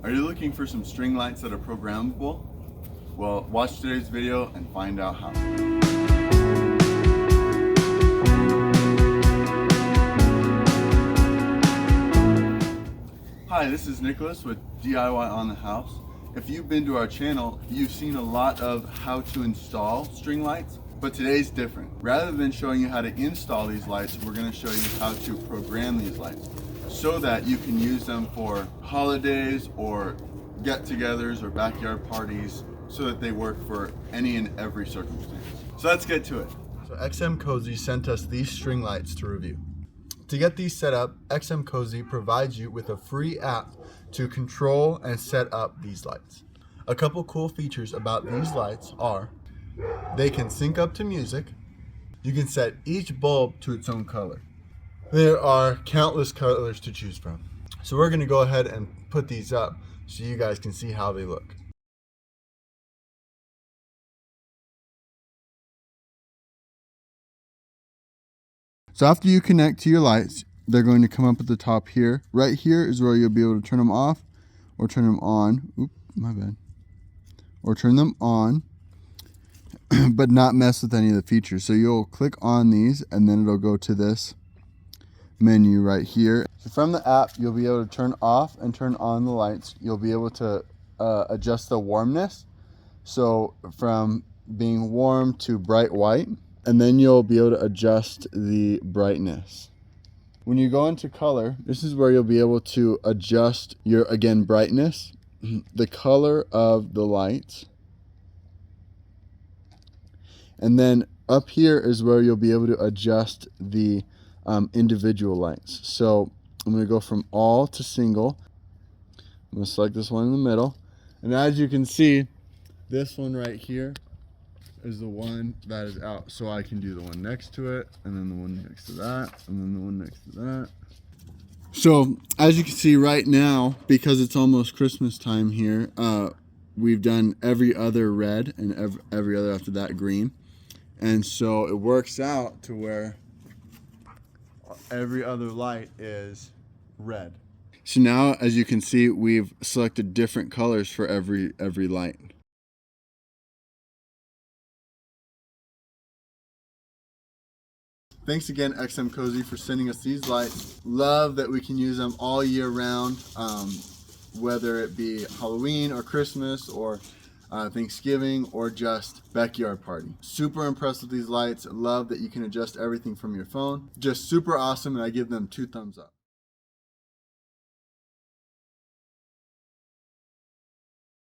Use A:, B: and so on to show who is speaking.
A: Are you looking for some string lights that are programmable? Well, watch today's video and find out how. Hi, this is Nicholas with DIY on the House. If you've been to our channel, you've seen a lot of how to install string lights, but today's different. Rather than showing you how to install these lights, we're going to show you how to program these lights so that you can use them for holidays or get-togethers or backyard parties so that they work for any and every circumstance. So let's get to it. So XMcosy sent us these string lights to review. To get these set up, XMcosy provides you with a free app to control and set up these lights. A couple cool features about these lights are they can sync up to music. You can set each bulb to its own color. There are countless colors to choose from. So we're going to go ahead and put these up so you guys can see how they look. So after you connect to your lights, they're going to come up at the top here. Right here is where you'll be able to turn them off or turn them on. Oop, my bad. Or turn them on, but not mess with any of the features. So you'll click on these and then it'll go to this menu right here. So from the app, you'll be able to turn off and turn on the lights. You'll be able to adjust the warmness. So from being warm to bright white. And then you'll be able to adjust the brightness. When you go into color, this is where you'll be able to adjust your, again, brightness, the color of the lights. And then up here is where you'll be able to adjust the individual lights. So I'm going to go from all to single. I'm going to select this one in the middle. And as you can see, this one right here is the one that is out, so I can do the one next to it, and then the one next to that, and then the one next to that. So as you can see right now, because it's almost Christmas time here, we've done every other red and every other after that green, and so it works out to where every other light is red. So now, as you can see, we've selected different colors for every light. Thanks again, XMcosy, for sending us these lights. Love that we can use them all year round, whether it be Halloween or Christmas or Thanksgiving or just backyard party. Super impressed with these lights. Love that you can adjust everything from your phone. Just super awesome, and I give them 2 thumbs up.